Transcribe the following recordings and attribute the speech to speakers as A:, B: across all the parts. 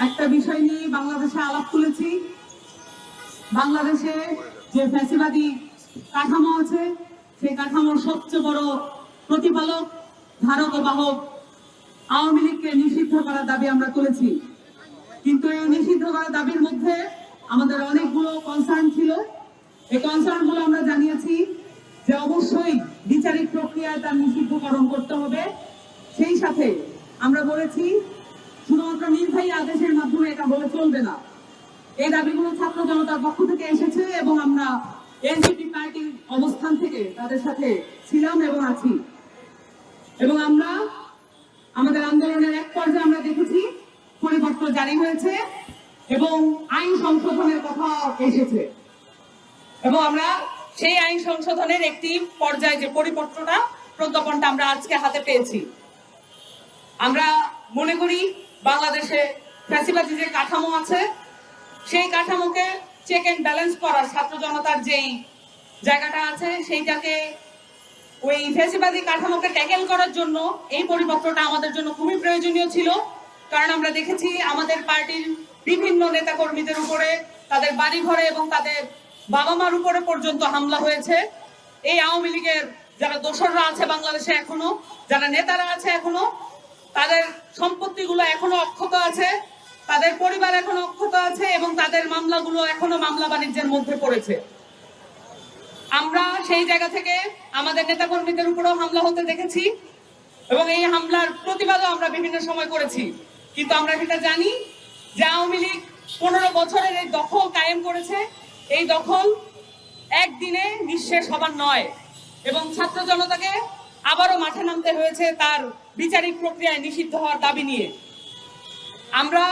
A: একটা বিষয় নিয়ে বাংলাদেশে আলাপ তুলেছি। বাংলাদেশে যে ফ্যাসিবাদী কাঠামো আছে সেই কাঠামোর সবচেয়ে বড় প্রতিপালক, ধারক ও বাহক আওয়ামী লীগকে নিষিদ্ধ করার দাবি আমরা তুলেছি। কিন্তু এই নিষিদ্ধ করার দাবির মধ্যে আমাদের অনেকগুলো কনসার্ন ছিল। এই কনসার্ন গুলো আমরা জানিয়েছি যে অবশ্যই বিচারিক প্রক্রিয়ায় তার নিষিদ্ধকরণ করতে হবে। সেই সাথে আমরা বলেছি শুধুমাত্র নির্বাহী আদেশের মাধ্যমে এটা বলে চলবে না। এই দাবিগুলো ছাত্র জনতার পক্ষ থেকে এসেছে এবং আমরা এনসিপি পার্টির অবস্থান থেকে তাদের সাথে ছিলাম এবং আছি। এবং আমরা আমাদের আন্দোলনের এক পর্যায়ে আমরা দেখেছি পরিপত্র জারি হয়েছে এবং আইন সংশোধনের কথা এসেছে এবং আমরা সেই আইন সংশোধনের একটি পর্যায়ে যে পরিপত্রটা প্রজ্ঞাপনটা আমরা আজকে হাতে পেয়েছি। আমরা মনে করি বাংলাদেশে ফ্যাসিবাদী যে কাঠামো আছে সেই কাঠামোকে চেক এন্ড ব্যালেন্স করার ছাত্র জনতার যেই জায়গাটা আছে সেইটাকে ওই ফ্যাসিবাদী কাঠামোকে ট্যাকেল করার জন্য এই পরিপত্রটা আমাদের জন্য খুবই প্রয়োজনীয় ছিল। কারণ আমরা দেখেছি আমাদের পার্টির বিভিন্ন নেতাকর্মীদের উপরে, তাদের বাড়ি ঘরে এবং তাদের বাবা মার উপরে পর্যন্ত হামলা হয়েছে। এই আওয়ামী লীগের যারা দোসররা আছে বাংলাদেশে এখনো, যারা নেতারা আছে এখনো, তাদের সম্পত্তিগুলো এখনো অক্ষত আছে, তাদের পরিবার এখনো অক্ষত আছে এবং তাদের মামলাগুলো এখনো মামলা বাণিজ্যের মধ্যে পড়েছে। আমরা সেই জায়গা থেকে আমাদের নেতাকর্মীদের উপরেও হামলা হতে দেখেছি এবং এই হামলার প্রতিবাদও আমরা বিভিন্ন সময় করেছি। কিন্তু আমরা সেটা জানি যে আওয়ামী লীগ 15 বছরের এই দখল কায়েম করেছে। এই দখল একদিনে নিঃশেষ হবার নয় এবং ছাত্র জনতাকে আবারও মাঠে নামতে হয়েছে তার বিচারিক প্রক্রিয়ায় নিষিদ্ধ হওয়ার দাবি নিয়ে। আমরা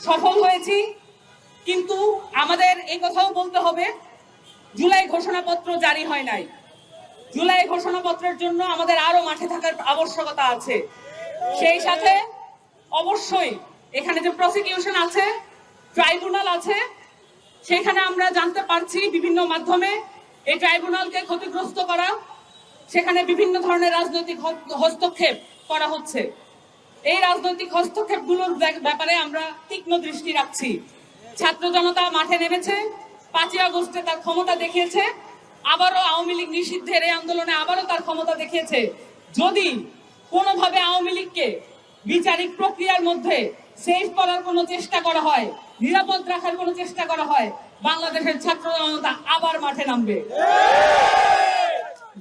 A: সফল হয়েছি, কিন্তু আমাদের এই কথাও বলতে হবে জুলাই ঘোষণাপত্র জারি হয় নাই। জুলাই ঘোষণাপত্রের জন্য আমাদের আরো মাঠে থাকার আবশ্যকতা আছে। সেই সাথে অবশ্যই এখানে যে প্রসিকিউশন আছে, ট্রাইব্যুনাল আছে, সেখানে আমরা জানতে পারছি বিভিন্ন মাধ্যমে এই ট্রাইব্যুনালকে ক্ষতিগ্রস্ত করা, সেখানে বিভিন্ন ধরনের রাজনৈতিক হস্তক্ষেপ করা হচ্ছে। এই রাজনৈতিক হস্তক্ষেপগুলোর ব্যাপারে আমরা তীক্ষ্ণ দৃষ্টি রাখছি। ছাত্র জনতা মাঠে নেমেছে, 5ই আগস্টে তার ক্ষমতা দেখিয়েছে, আবারও আওয়ামী লীগ নিষিদ্ধের এই আন্দোলনে আবারও তার ক্ষমতা দেখিয়েছে। যদি কোনোভাবে আওয়ামী লীগকে বিচারিক প্রক্রিয়ার মধ্যে সেফ করার কোনো চেষ্টা করা হয়, নিরাপদ রাখার কোনো চেষ্টা করা হয়, বাংলাদেশের ছাত্র জনতা আবার মাঠে নামবে।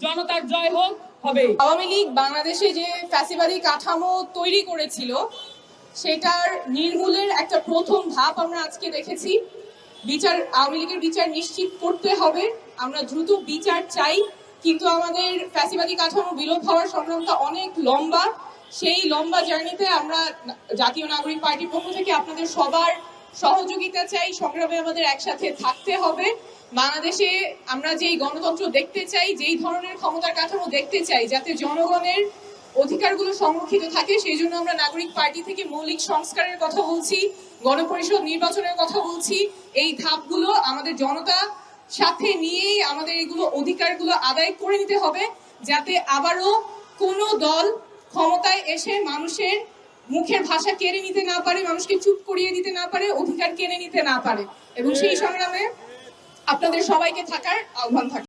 A: জনতার জয় হোক হবে।
B: আওয়ামী লীগ বাংলাদেশে যে ফ্যাসিবাদী কাঠামো তৈরি করেছিল সেটার নির্মূলের একটা প্রথম ধাপ আমরা আজকে দেখেছি। আওয়ামী লীগের বিচার নিশ্চিত করতে হবে। আমরা দ্রুত বিচার চাই, কিন্তু আমাদের ফ্যাসিবাদী কাঠামো বিলোপ হওয়ার সংগ্রামটা অনেক লম্বা। সেই লম্বা জার্নিতে আমরা জাতীয় নাগরিক পার্টির পক্ষ থেকে আপনাদের সবার সহযোগিতা চাই। সংগ্রামে আমাদের একসাথে থাকতে হবে। বাংলাদেশে আমরা যেই গণতন্ত্র দেখতে চাই, যেই ধরনের ক্ষমতার কাঠামো দেখতে চাই, যাতে জনগণের অধিকারগুলো সংরক্ষিত থাকে, সেই জন্য আমরা নাগরিক পার্টি থেকে মৌলিক সংস্কারের কথা বলছি, গণপরিষদ নির্বাচনের কথা বলছি। এই ধাপগুলো আমাদের জনতা সাথে নিয়েই আমাদের এগুলো অধিকারগুলো আদায় করে নিতে হবে, যাতে আবারও কোনো দল ক্ষমতায় এসে মানুষের মুখের ভাষা কেড়ে নিতে না পারে, মানুষকে চুপ করিয়ে দিতে না পারে, অধিকার কেড়ে নিতে না পারে। এবং সেই সংগ্রামে আপনাদের সবাইকে থাকার আহ্বান থাকে।